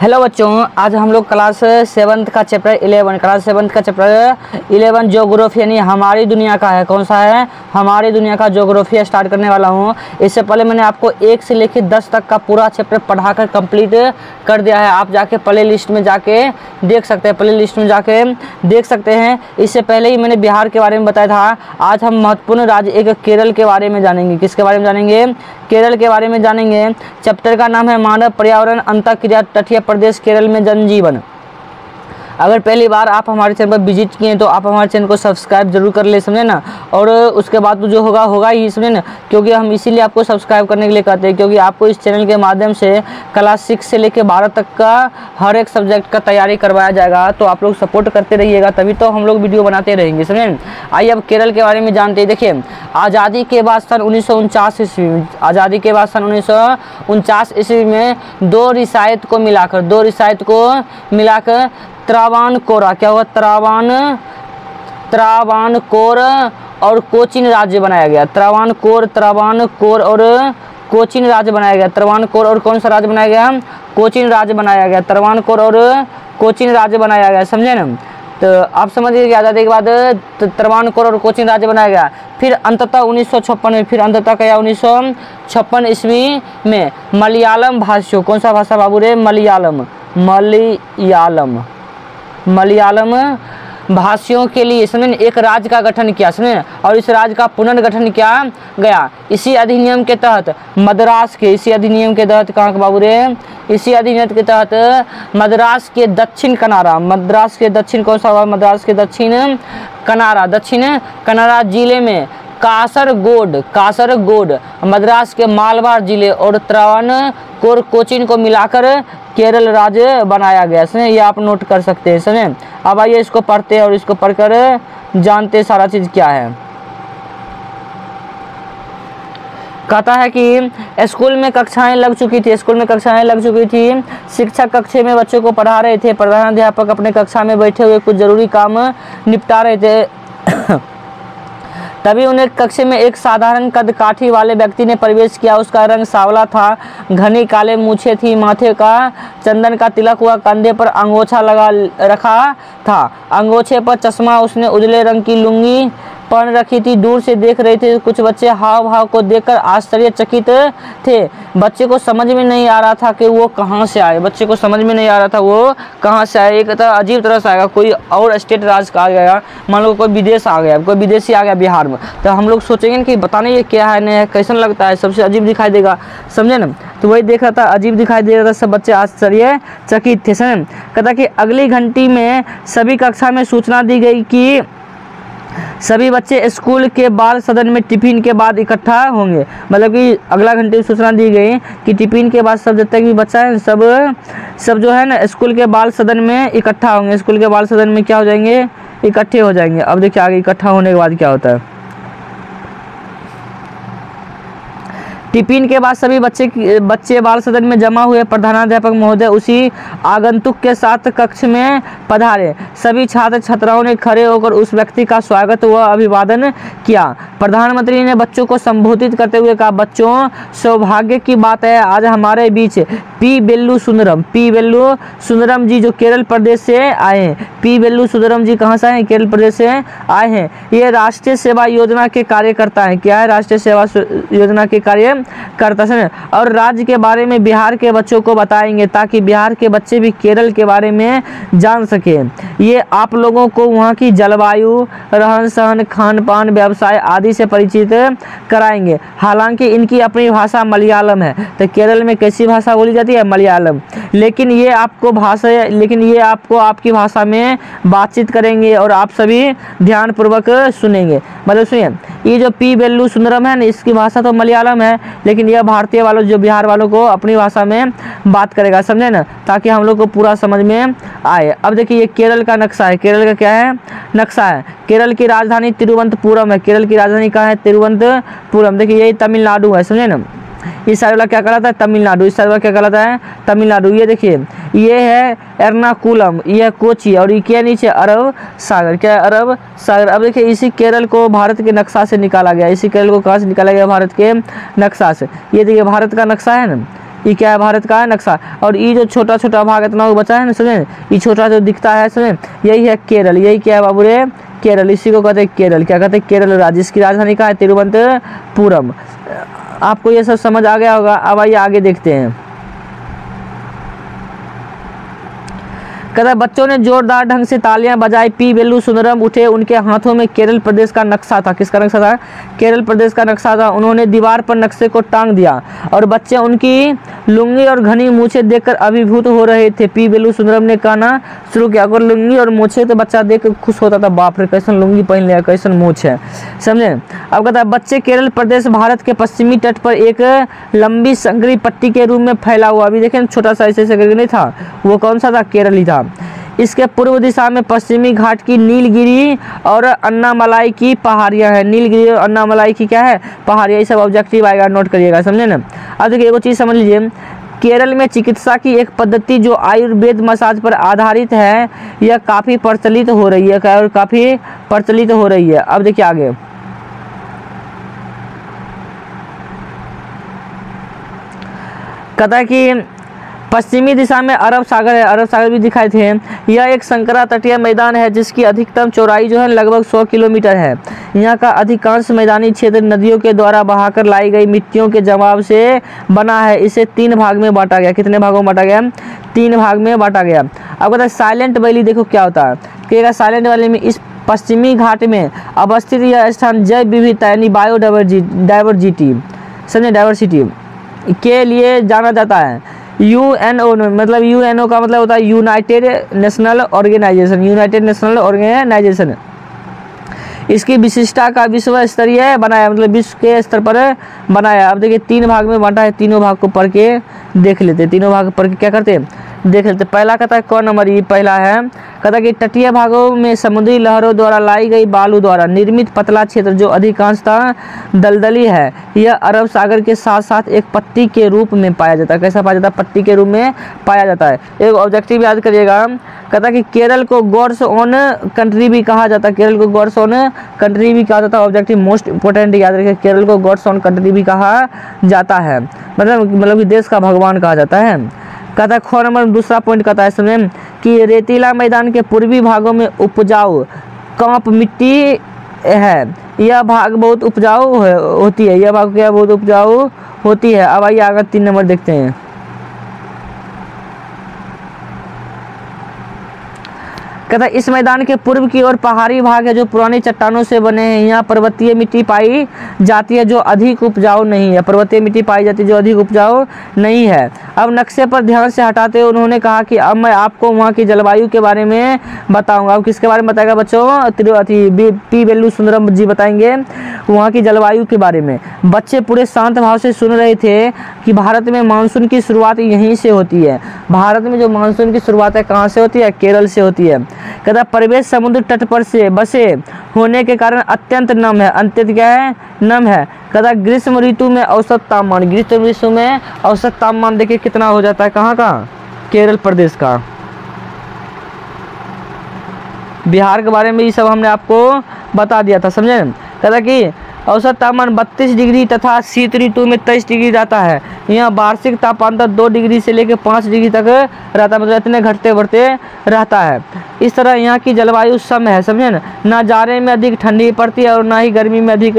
Hello बच्चों, आज हम लोग क्लास 7 का चैप्टर 11 ज्योग्राफी यानी हमारी दुनिया का है। कौन सा है? हमारी दुनिया का ज्योग्राफी स्टार्ट करने वाला हूँ। इससे पहले मैंने आपको 1 से लेकर 10 तक का पूरा चैप्टर पढ़ाकर कंप्लीट कर दिया है। आप जाके प्ले लिस्ट में जाके देख सकते हैं, इससे पहले ही मैंने बिहार के बारे में बताया था। आज हम महत्वपूर्ण राज्य एक केरल के बारे में जानेंगे। किसके बारे में जानेंगे? केरल के बारे में जानेंगे। चैप्टर का नाम है मानव पर्यावरण अंतःक्रिया तटीय प्रदेश केरल में जनजीवन। अगर पहली बार आप हमारे चैनल पर विजिट किए तो आप हमारे चैनल को सब्सक्राइब जरूर कर ले, समझे ना। और उसके बाद जो होगा ही, समझे ना, क्योंकि हम इसीलिए आपको सब्सक्राइब करने के लिए कहते हैं, क्योंकि आपको इस चैनल के माध्यम से क्लास 6 से लेकर 12 तक का हर एक सब्जेक्ट का तैयारी करवाया जाएगा। तो आप लोग सपोर्ट करते रहिएगा, तभी तो हम लोग वीडियो बनाते रहेंगे, समझे। आइए अब केरल के बारे में जानते हैं। देखिए, आज़ादी के बाद सन 1949 ईस्वी में, आज़ादी के बाद सन 1949 ईस्वी में दो रियासत को मिलाकर त्रावणकोर, क्या हुआ? त्रावणकोर और कोचीन राज्य बनाया गया। त्रावणकोर और कोचीन राज्य बनाया गया। त्रावणकोर और कौन सा राज्य बनाया गया? कोचीन राज्य बनाया गया। त्रावणकोर और कोचीन राज्य बनाया गया, समझे ना। तो आप समझिए कि आज़ादी के बाद त्रावणकोर और कोचीन राज्य बनाया गया। फिर अंततः 1956 ईस्वी में मलयालम भाषियों, कौन सा भाषा बाबू रे? मलयालम भाषियों के लिए समझे एक राज्य का गठन किया, समझे। और इस राज्य का पुनर्गठन किया गया इसी अधिनियम के तहत मद्रास के, इसी अधिनियम के तहत कहाँ बाबू रे? इसी अधिनियम के तहत मद्रास के दक्षिण कनारा, मद्रास के दक्षिण कौन सा हुआ? मद्रास के दक्षिण कनारा जिले में कासरगोड, मद्रास के मालवार जिले और त्रावणकोर कोचीन को मिलाकर केरल राज्य बनाया गया। समझे, ये आप नोट कर सकते हैं, समझे। अब आइए इसको पढ़ते हैं और इसको पढ़कर जानते सारा चीज़ क्या है। कहता है कि स्कूल में कक्षाएं लग चुकी थी। शिक्षक कक्षे में बच्चों को पढ़ा रहे थे। प्रधानाध्यापक अपने कक्षा में बैठे हुए कुछ जरूरी काम निपटा रहे थे। तभी उन्हें कक्षा में एक साधारण कद काठी वाले व्यक्ति ने प्रवेश किया। उसका रंग सांवला था, घनी काले मूछें थी, माथे का चंदन का तिलक हुआ, कंधे पर अंगोछा लगा रखा था, अंगोछे पर चश्मा, उसने उजले रंग की लुंगी पहन रखी थी। दूर से देख रहे थे। कुछ बच्चे हाव भाव को देखकर आश्चर्यचकित थे। बच्चे को समझ में नहीं आ रहा था कि वो कहाँ से आए। एक अजीब तरह से आएगा, कोई और स्टेट राज्य का आ गया, मान लो कोई विदेश आ गया, कोई विदेशी आ गया बिहार में, तो हम लोग सोचेंगे कि बताने ये क्या है, नया कैसन लगता है, सबसे अजीब दिखाई देगा, समझे ना। तो वही देख रहा था, अजीब दिखाई दे रहा था, सब बच्चे आश्चर्यचकित थे, समझे। कहता कि अगली घंटी में सभी कक्षा में सूचना दी गई कि सभी बच्चे स्कूल के बाल सदन में टिफिन के बाद इकट्ठा होंगे। मतलब कि अगला घंटे में सूचना दी गई कि टिफिन के बाद सब जितने भी बच्चा है सब जो है ना स्कूल के बाल सदन में इकट्ठा होंगे। स्कूल के बाल सदन में क्या हो जाएंगे? इकट्ठे हो जाएंगे। अब देखिए आगे इकट्ठा होने के बाद क्या होता है। टिफिन के बाद सभी बच्चे बाल सदन में जमा हुए। प्रधानाध्यापक महोदय उसी आगंतुक के साथ कक्ष में पधारे। सभी छात्र छात्राओं ने खड़े होकर उस व्यक्ति का स्वागत व अभिवादन किया। प्रधानमंत्री ने बच्चों को संबोधित करते हुए कहा, बच्चों, सौभाग्य की बात है आज हमारे बीच पी वेल्लू सुंदरम जी जो केरल प्रदेश से आए हैं। पी वेल्लू सुंदरम जी कहाँ से आए हैं? केरल प्रदेश से आए हैं। ये राष्ट्रीय सेवा योजना के कार्यकर्ता हैं। क्या है? राष्ट्रीय सेवा योजना के कार्यकर्ता हैं। और राज्य के बारे में बिहार के बच्चों को बताएंगे ताकि बिहार के बच्चे भी केरल के बारे में जान सके। ये आप लोगों को वहाँ की जलवायु, रहन सहन, खान पान, व्यवसाय आदि से परिचित कराएंगे। हालांकि इनकी अपनी भाषा मलयालम है। तो केरल में कैसी भाषा बोली जाती है? मलयालम। लेकिन ये आपको आपकी भाषा में बातचीत करेंगे और आप सभी ध्यानपूर्वक सुनेंगे। मतलब सुनिए, ये जो पी वेल्लू सुंदरम है ना, इसकी भाषा तो मलयालम है, लेकिन यह भारतीय वालों जो बिहार वालों को अपनी भाषा में बात करेगा, समझे ना, ताकि हम लोग को पूरा समझ में आए। अब देखिए ये केरल का नक्शा है। केरल का क्या है? नक्शा है। केरल की राजधानी तिरुवनंतपुरम है। केरल की राजधानी कहाँ है? तिरुवनंतपुरम। देखिए यही तमिलनाडु है, समझे ना। इस साइड वाला क्या कहलाता है? तमिलनाडु। इस साइड वाला क्या कहलाता है? तमिलनाडु। ये देखिए, ये है एर्नाकुलम, ये है कोची, और ये क्या नीचे अरब सागर। क्या है? अरब सागर। अब देखिए इसी केरल को भारत के नक्शा से निकाला गया। इसी केरल को कहाँ से निकाला गया? भारत के नक्शा से। ये देखिए भारत का नक्शा है ना, ये क्या है, भारत का नक्शा। और ये जो छोटा छोटा भाग इतना बचा है ना, समझे, ये छोटा जो दिखता है, समझे, यही है केरल। यही क्या है बाबू रे, केरल। इसी को कहते हैं केरल। क्या कहते हैं, केरल राज्य। इसकी राजधानी कहाँ है, तिरुवनंतपुरम। आपको ये सब समझ आ गया होगा। अब आइए आगे देखते हैं। कहता बच्चों ने जोरदार ढंग से तालियां बजाई, पी वेलु सुंदरम उठे, उनके हाथों में केरल प्रदेश का नक्शा था। किसका नक्शा था, केरल प्रदेश का नक्शा था। उन्होंने दीवार पर नक्शे को टांग दिया और बच्चे उनकी लुंगी और घनी मूछें देखकर अभिभूत हो रहे थे। पी वेलु सुंदरम ने कहना शुरू किया, अगर लुंगी और मूछें तो बच्चा देख खुश होता था, बाप रे कैसन लुंगी पहन लिया, कैसन मूछ है, समझे। अब कहता है बच्चे केरल प्रदेश भारत के पश्चिमी तट पर एक लंबी संकरी पट्टी के रूप में फैला हुआ, अभी देखें छोटा सा ऐसे करके नहीं था, वो कौन सा था, केरल ही था। इसके पूर्व दिशा में पश्चिमी घाट की नीलगिरी और अन्नामलाई की पहाड़ियां हैं। नीलगिरी और अन्नामलाई की क्या है, पहाड़ियां। ये सब ऑब्जेक्टिव आएगा, नोट करिएगा, समझे ना। अब देखिए एक चीज़ समझ लीजिए, केरल में चिकित्सा की एक पद्धति जो आयुर्वेद मसाज पर आधारित है, यह काफ़ी प्रचलित हो रही है, और काफ़ी प्रचलित हो रही है। अब देखिए आगे, कहता है कि पश्चिमी दिशा में अरब सागर है, अरब सागर भी दिखाए थे। यह एक संकरा तटीय मैदान है जिसकी अधिकतम चौड़ाई जो है लगभग 100 किलोमीटर है। यहाँ का अधिकांश मैदानी क्षेत्र नदियों के द्वारा बहाकर लाई गई मिट्टियों के जमाव से बना है। इसे 3 भाग में बांटा गया। कितने भागों में बांटा गया, 3 भाग में बांटा गया। अब कहता है साइलेंट वैली, देखो क्या होता है, कहेगा साइलेंट वैली में इस पश्चिमी घाट में अवस्थित यह स्थान जैव विविधता यानी बायोडाइवर्सिटी, समझे, डाइवर्सिटी के लिए जाना जाता है। यूएनओ मतलब यूएनओ का मतलब होता है united national organisation, united national organisation. इसकी विशिष्टता का विश्व स्तरीय बनाया, मतलब विश्व के स्तर पर बनाया। अब देखिए 3 भाग में बांटा है, तीनों भाग को पढ़ के देख लेते, तीनों भाग पढ़ के क्या करते हैं, देख लेते। पहला कहता है कौन नंबर, ये पहला है, कहता है कि तटीय भागों में समुद्री लहरों द्वारा लाई गई बालू द्वारा निर्मित पतला क्षेत्र जो अधिकांशतः दलदली है, यह अरब सागर के साथ साथ एक पट्टी के रूप में पाया जाता है। कैसा पाया जाता है, पट्टी के रूप में पाया जाता है। एक ऑब्जेक्टिव याद करिएगा, कहता है कि केरल को गॉड्स ओन कंट्री भी कहा जाता है, केरल को गॉड्स ओन कंट्री भी कहा जाता है। ऑब्जेक्टिव मोस्ट इंपोर्टेंट याद रखिए, केरल को गॉड्स ओन कंट्री भी कहा जाता है, मतलब कि देश का भगवान कहा जाता है। कहता है ख नंबर दूसरा पॉइंट कहता है समझे कि रेतीला मैदान के पूर्वी भागों में उपजाऊ कांप मिट्टी है, यह भाग बहुत उपजाऊ होती है, यह भाग क्या बहुत उपजाऊ होती है। अब आइए आगे 3 नंबर देखते हैं। कहता है इस मैदान के पूर्व की ओर पहाड़ी भाग है जो पुरानी चट्टानों से बने हैं। यहाँ पर्वतीय मिट्टी पाई जाती है जो अधिक उपजाऊ नहीं है, पर्वतीय मिट्टी पाई जाती है जो अधिक उपजाऊ नहीं है। अब नक्शे पर ध्यान से हटाते हुए उन्होंने कहा कि अब मैं आपको वहाँ की जलवायु के बारे में बताऊँगा। अब किसके बारे में बताएगा बच्चों, पी वेलु सुंदरम जी बताएंगे वहाँ की जलवायु के बारे में। बच्चे पूरे शांत भाव से सुन रहे थे कि भारत में मानसून की शुरुआत यहीं से होती है। भारत में जो मानसून की शुरुआत है कहाँ से होती है, केरल से होती है। कहता परिवेश समुद्र तट पर से बसे होने के कारण अत्यंत नम है, अत्यंत क्या है, नम है। कहता ग्रीष्म ऋतु में औसत तापमान, ग्रीष्म ऋतु में औसत तापमान देखिए कितना हो जाता है, कहाँ का, केरल प्रदेश का। बिहार के बारे में ये सब हमने आपको बता दिया था, समझे। कहता कि औसत तापमान 32 डिग्री तथा शीत ऋतु में 23 डिग्री रहता है। यहाँ वार्षिक तापमान 2 डिग्री से लेकर 5 डिग्री तक रहता है, मतलब इतने घटते बढ़ते रहता है। इस तरह यहाँ की जलवायु सम है, समझे ना जाड़े में अधिक ठंडी पड़ती है और ना ही गर्मी में अधिक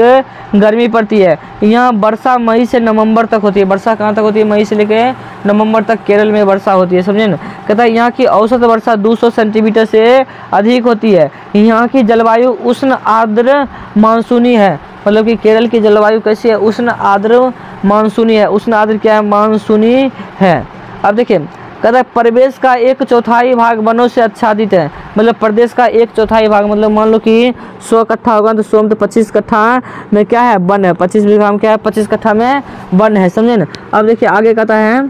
गर्मी पड़ती है। यहाँ वर्षा मई से नवंबर तक होती है। वर्षा कहाँ तक होती है, मई से लेकर नवंबर तक केरल में वर्षा होती है, समझे ना। कहता है यहाँ की औसत वर्षा 200 सेंटीमीटर से अधिक होती है। यहाँ की जलवायु उष्ण आर्द्र मानसूनी है, मतलब कि केरल की जलवायु कैसी है, उष्ण आर्द्र मानसूनी है। उष्ण आर्द्र क्या है, मानसूनी है। अब देखिए कहता है प्रदेश का 1/4 भाग वनों से आच्छादित है, मतलब प्रदेश का 1/4 भाग, मतलब मान लो कि 100 कट्ठा होगा तो 100 में तो 25 कट्ठा में क्या है, वन है। 25 बीघा में क्या है, 25 कट्ठा में वन है, समझे ना। अब देखिए आगे कहता है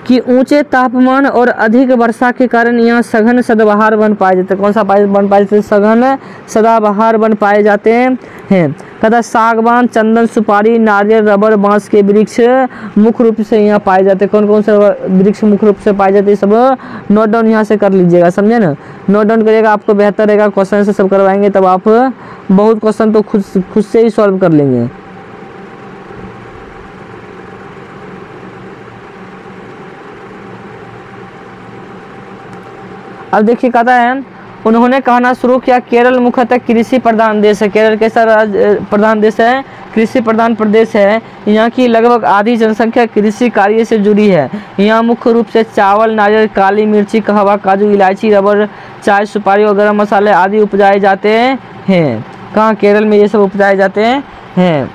कि ऊंचे तापमान और अधिक वर्षा के कारण यहाँ सघन सदाबहार वन पाए जाते हैं। कौन सा वन पाए जाते हैं, सघन सदाबहार वन पाए जाते हैं। कहता सागवान, चंदन, सुपारी, नारियल, रबर, बांस के वृक्ष मुख्य रूप से यहाँ पाए जाते हैं। कौन कौन से वृक्ष मुख्य रूप से पाए जाते हैं, सब नोट डाउन यहाँ से कर लीजिएगा, समझे ना। नोट डाउन करिएगा, आपको बेहतर रहेगा। क्वेश्चन से सब करवाएंगे तब आप बहुत क्वेश्चन तो खुद से ही सॉल्व कर लेंगे। अब देखिए कहता है, उन्होंने कहना शुरू किया, केरल मुख्यतः कृषि प्रधान देश है। केरल कैसा प्रधान देश है? कृषि प्रधान प्रदेश है। यहाँ की लगभग आधी जनसंख्या कृषि कार्य से जुड़ी है। यहाँ मुख्य रूप से चावल, नारियल, काली मिर्ची, कहवा, काजू, इलायची, रबर, चाय, सुपारी और गरम मसाले आदि उपजाए जाते हैं। कहाँ? केरल में ये सब उपजाए जाते हैं।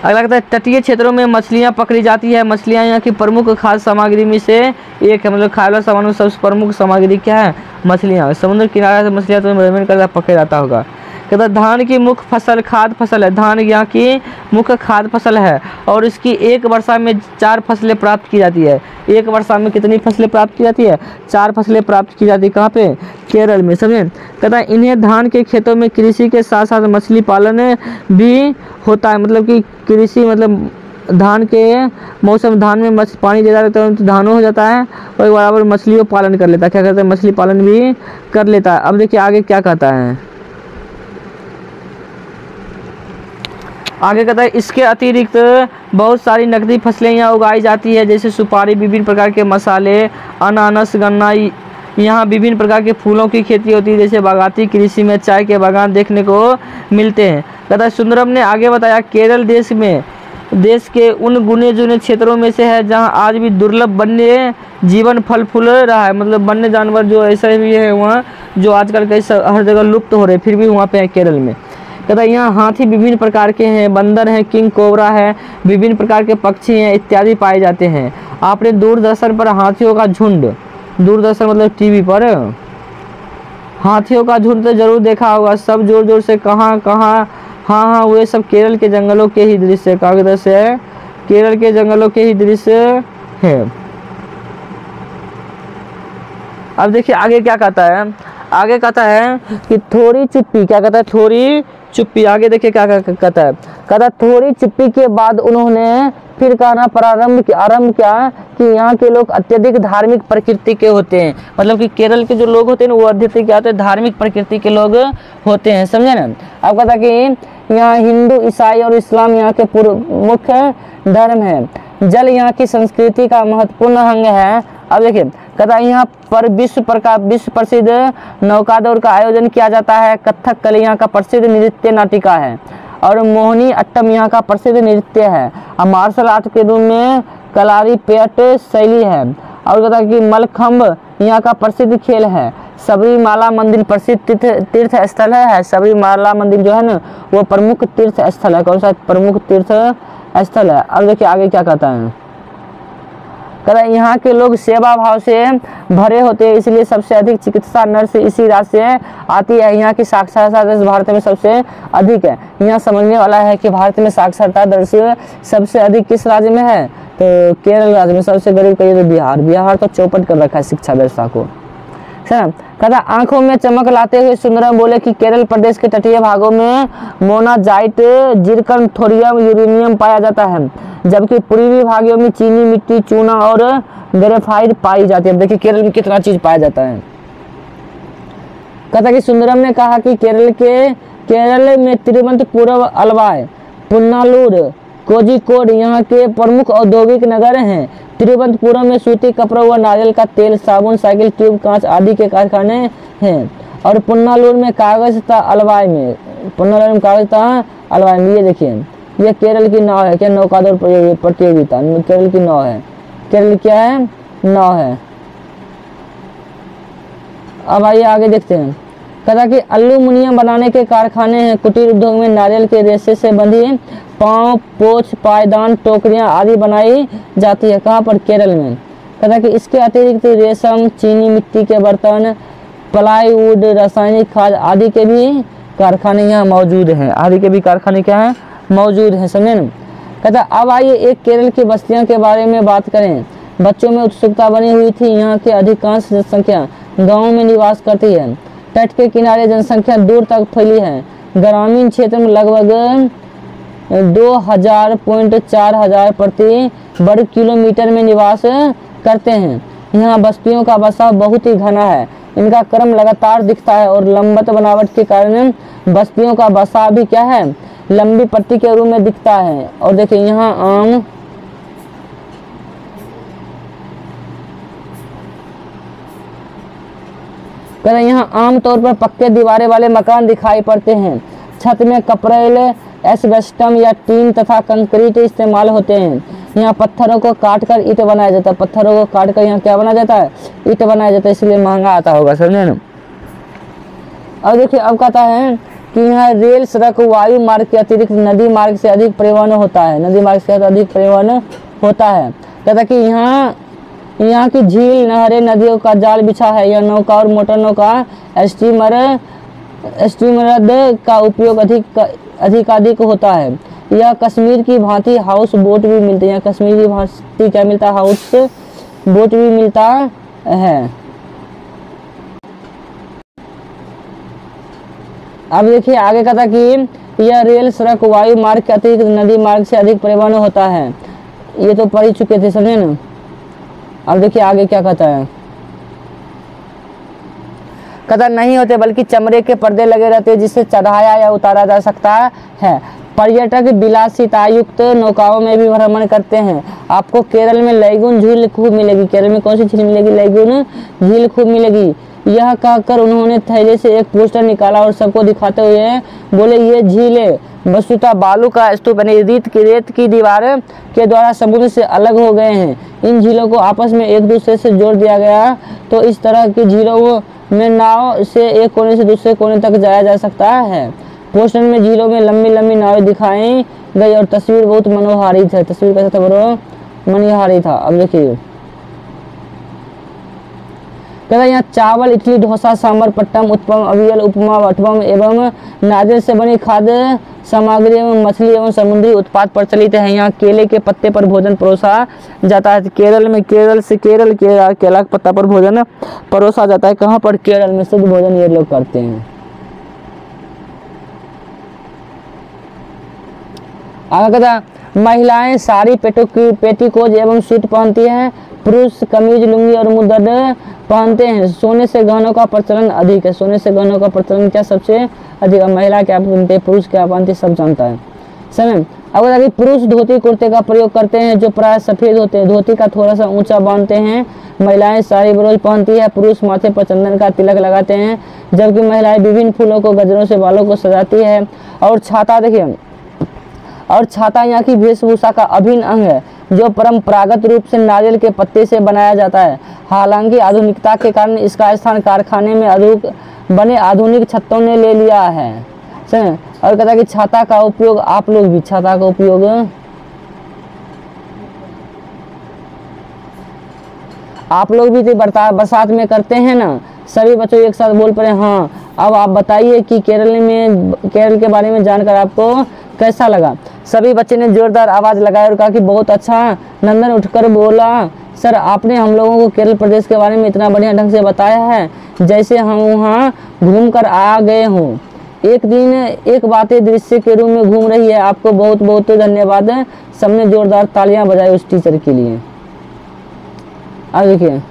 अगला कहता है, तटीय क्षेत्रों में मछलियाँ पकड़ी जाती है। मछलियाँ यहाँ की प्रमुख खाद्य सामग्री में से एक है। मतलब खाने वाला सामान में सबसे प्रमुख सामग्री क्या है? मछलियाँ। समुद्र किनारे से मछलियाँ तो निर्माण करता पकड़ा जाता होगा। कहता है, धान की मुख्य फसल खाद्य फसल है। धान यहाँ की मुख्य खाद्य फसल है और इसकी एक वर्षा में 4 फसलें प्राप्त की जाती है। एक वर्षा में कितनी फसलें प्राप्त की जाती है? 4 फसलें प्राप्त की जाती है। कहाँ पे? केरल में। समझे? कहता है, इन्हें धान के खेतों में कृषि के साथ साथ मछली पालन भी होता है। मतलब कि कृषि मतलब धान के मौसम, धान में पानी ज़्यादा रहता है तो धानों हो जाता है और बराबर मछलियों पालन कर लेता है। क्या कहते हैं? मछली पालन भी कर लेता है। अब देखिए आगे क्या कहता है। आगे कहता है, इसके अतिरिक्त बहुत सारी नकदी फसलें यहाँ उगाई जाती है, जैसे सुपारी, विभिन्न प्रकार के मसाले, अनानास, गन्ना। यहाँ विभिन्न प्रकार के फूलों की खेती होती है, जैसे बागाती कृषि में चाय के बागान देखने को मिलते हैं। कहता है, सुंदरम ने आगे बताया, केरल देश के उन गुने चुने क्षेत्रों में से है जहाँ आज भी दुर्लभ वन्य जीवन फल फूल रहा है। मतलब वन्य जानवर जो ऐसे भी है वहाँ, जो आजकल कई हर जगह लुप्त हो रहे, फिर भी वहाँ पे है केरल में। कहता है, यहाँ हाथी विभिन्न प्रकार के हैं, बंदर हैं, किंग कोबरा है, विभिन्न प्रकार के पक्षी हैं इत्यादि पाए जाते हैं। आपने दूरदर्शन पर हाथियों का झुंड, दूरदर्शन मतलब टीवी पर हाथियों का झुंड तो जरूर देखा होगा। सब जोर जोर से कहाँ कहाँ, हाँ वे सब केरल के जंगलों के ही दृश्य, कागज से है, केरल के जंगलों के ही दृश्य है। अब देखिए आगे क्या कहता है। आगे कहता है कि थोड़ी चुप्पी, क्या कहता है? थोड़ी चुप्पी। आगे देखिए क्या कहता है। कहता है, थोड़ी चुप्पी के बाद उन्होंने फिर कहना आरंभ किया कि यहाँ के लोग अत्यधिक धार्मिक प्रकृति के होते हैं। मतलब कि केरल के जो लोग होते हैं वो अत्यधिक क्या होते हैं? धार्मिक प्रकृति के लोग होते हैं। समझे ना? अब कहता है कि यहाँ हिंदू, ईसाई और इस्लाम यहाँ के मुख्य धर्म है। जल यहाँ की संस्कृति का महत्वपूर्ण अंग है। अब देखिए कहता है, यहाँ पर विश्व प्रसिद्ध नौकादौड़ का आयोजन किया जाता है। कथक कली यहाँ का प्रसिद्ध नृत्य नाटिका है और मोहिनी अट्टम यहाँ का प्रसिद्ध नृत्य है। और मार्शल आर्ट के रूप में कलारीपयट शैली है। और कहता है कि मलखम्ब यहाँ का प्रसिद्ध खेल है। सबरीमाला मंदिर प्रसिद्ध तीर्थ स्थल है। सबरीमाला मंदिर जो है ना वो प्रमुख तीर्थ स्थल है। कौन सा प्रमुख तीर्थ स्थल है? अब देखिए आगे क्या कहता है। कहता है, यहाँ के लोग सेवा भाव से भरे होते हैं, इसलिए सबसे अधिक चिकित्सा नर्स इसी राज्य से आती है। यहाँ की साक्षरता दर भारत में सबसे अधिक है। यहाँ समझने वाला है कि भारत में साक्षरता दर सबसे अधिक किस राज्य में है? तो केरल राज्य में। सबसे गरीब कहिए तो बिहार तो चौपट कर रखा है शिक्षा व्यवस्था को। कहता आंखों में चमक लाते हुए सुंदरम बोले कि केरल प्रदेश के तटीय भागों में मोनाजाइट, जिरकन, थोरियम, यूरेनियम पाया जाता है, जबकि पूर्वी भागों में चीनी मिट्टी, चूना और ग्रेफाइट पाई जाती है। देखिए केरल में कितना चीज पाया जाता है। कहता कि सुंदरम ने कहा कि केरल में तिरुवनंतपुरम, अलवाई, पुन्नालूर, कोझिकोड यहाँ के प्रमुख औद्योगिक नगर हैं। तिरुवनंतपुरम में सूती कपड़ा व नारियल का तेल, साबुन, साइकिल ट्यूब, कांच आदि के कारखाने हैं। और पुन्नालूर में कागज था। अलवाई में कागज था। अलवाई में ये देखिए ये केरल की नाव है। क्या? नौकादौड़ प्रतियोगिता केरल की नाव है। केरल क्या है? नाव है। अब आइए आगे देखते हैं। कहता कि एल्यूमिनियम बनाने के कारखाने हैं। कुटीर उद्योग में नारियल के रेशे से बंधी पाँव, पोछ, पायदान, टोकरियां आदि बनाई जाती है। कहाँ पर? केरल में। कहता कि इसके अतिरिक्त रेशम, चीनी मिट्टी के बर्तन, प्लाईवुड, रासायनिक खाद आदि के भी कारखाने यहाँ मौजूद हैं। आदि के भी कारखाने क्या हैं? मौजूद हैं। समझे ना? कहता अब आइए एक केरल की बस्तियों के बारे में बात करें। बच्चों में उत्सुकता बनी हुई थी। यहाँ के अधिकांश जनसंख्या गाँव में निवास करती है। तट के किनारे जनसंख्या दूर तक फैली है। ग्रामीण क्षेत्र में लगभग 2000.4 प्रति वर्ग किलोमीटर में निवास करते हैं। यहाँ बस्तियों का बसाव बहुत ही घना है। इनका क्रम लगातार दिखता है और लंबवत बनावट के कारण बस्तियों का बसाव भी क्या है? लंबी पट्टी के रूप में दिखता है। और देखिए यहाँ आम, कह रहे यहाँ आमतौर पर पक्के दीवारें वाले मकान दिखाई पड़ते हैं। छत में कपरेल, एस्बेस्टस या टीन तथा कंक्रीट इस्तेमाल होते हैं। यहाँ पत्थरों को काटकर ईंट बनाया जाता है। पत्थरों को काटकर यहाँ क्या बनाया जाता है? ईंट बनाया जाता है, इसलिए महंगा आता होगा, समझे ना। अब देखिए अब कहता है कि यहाँ रेल, सड़क, वायु मार्ग के अतिरिक्त नदी मार्ग से अधिक परिवहन होता है। नदी मार्ग से अधिक परिवहन होता है। कहता कि यहाँ की झील, नहरें, नदियों का जाल बिछा है। यह नौका और मोटर नौका, स्टीमर का उपयोग अधिकाधिक होता है। यह कश्मीर की भांति हाउस बोट भी मिलते हैं। कश्मीर की भांति क्या मिलता है? हाउस बोट भी मिलता है। अब देखिए आगे कहता कि यह रेल, सड़क, वायु मार्ग के अतिरिक्त नदी मार्ग से अधिक परिवहन होता है। ये तो पढ़ ही चुके थे, समझे ना। अब देखिए आगे क्या कहता है। कहता नहीं होते बल्कि चमड़े के पर्दे लगे रहते हैं जिससे चढ़ाया या उतारा जा सकता है। पर्यटक विलासितायुक्त नौकाओं में भी भ्रमण करते हैं। आपको केरल में लैगून झील खूब मिलेगी। केरल में कौन सी झील मिलेगी? लैगून झील खूब मिलेगी। यह कहकर उन्होंने थैले से एक पोस्टर निकाला और सबको दिखाते हुए बोले, ये झील है वस्तुतः बालू का स्तूप यानी रेत की दीवार के द्वारा समुद्र से अलग हो गए हैं। इन झीलों को आपस में एक दूसरे से जोड़ दिया गया तो इस तरह की झीलों में नाव से एक कोने से दूसरे कोने तक जाया जा सकता है। पोस्टर में झीलों में लंबी लंबी नावें दिखाई गई और तस्वीर बहुत मनोहारी था। तस्वीर कैसा था ब्रो? मनोहारी था। अब देखिए कहता यहाँ चावल, इडली, डोसा, सांभर, पट्टम, उत्पम, अवियल, उपमा, वटपम एवं नारियल से बनी खाद्य सामग्री एवं मछली एवं समुद्री उत्पाद प्रचलित है। यहाँ केले के पत्ते पर भोजन परोसा जाता है। केरल में केला के पत्ता पर भोजन परोसा जाता है। कहाँ पर? केरल में शुद्ध भोजन ये लोग करते हैं। आगे कहता महिलाएं साड़ी, पेटीकोट एवं सूट पहनती हैं। पुरुष कमीज, लुंगी और मुद्दर पहनते हैं। सोने से गहनों का प्रचलन अधिक है। सोने से गहनों का प्रचलन क्या सबसे अधिक? महिला क्या पहनते हैं, पुरुष क्या पहनते हैं, सब जानता है। समय अब बताइए पुरुष धोती कुर्ते का प्रयोग करते हैं जो प्राय सफेद होते हैं। धोती का थोड़ा सा ऊंचा बांधते हैं। महिलाएं साड़ी ब्लाउज पहनती है। पुरुष माथे पर चंदन का तिलक लगाते हैं जबकि महिलाएं विभिन्न फूलों को, गजरों से बालों को सजाती है। और छाता देखिए, और छाता यहाँ की वेशभूषा का अभिन्न अंग है जो परंपरागत रूप से नारियल के पत्ते से बनाया जाता है। हालांकि आधुनिकता के कारण इसका स्थान कारखाने में बने आधुनिक छत्तों ने ले लिया है। और कहता है कि छाता का उपयोग आप लोग भी तो बरसात में करते हैं ना। सभी बच्चों एक साथ बोल पड़े हाँ। अब आप बताइए कि केरल के बारे में जानकर आपको कैसा लगा? सभी बच्चे ने जोरदार आवाज लगाई और कहा कि बहुत अच्छा। नंदन उठकर बोला, सर आपने हम लोगों को केरल प्रदेश के बारे में इतना बढ़िया ढंग से बताया है जैसे हम वहाँ घूम कर आ गए हों। एक दिन एक बातें दृश्य के रूप में घूम रही है। आपको बहुत बहुत धन्यवाद। सबने जोरदार तालियां बजाई उस टीचर के लिए। अब देखिए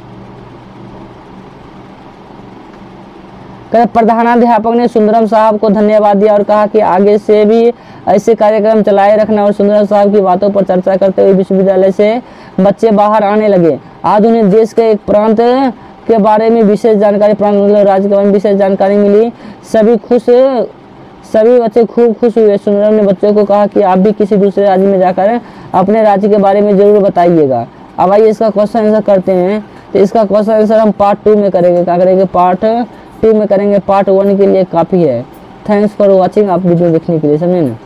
प्रधानाध्यापक ने सुंदरम साहब को धन्यवाद दिया और कहा कि आगे से भी ऐसे कार्यक्रम चलाए रखना। और सुंदरम साहब की बातों पर चर्चा करते हुए विश्वविद्यालय से बच्चे बाहर आने लगे। आज उन्हें देश के एक प्रांत के बारे में विशेष जानकारी, प्रांत मतलब राज्य के बारे में विशेष जानकारी मिली। सभी बच्चे खूब खुश हुए। सुंदरम ने बच्चों को कहा कि आप भी किसी दूसरे राज्य में जाकर अपने राज्य के बारे में जरूर बताइएगा। अब आइए इसका क्वेश्चन आंसर करते हैं। तो इसका क्वेश्चन आंसर हम पार्ट 2 में करेंगे। क्या करेंगे? पार्ट 2 में करेंगे। पार्ट 1 के लिए काफ़ी है। Thanks for watching. आप वीडियो देखने के लिए, समझे ना।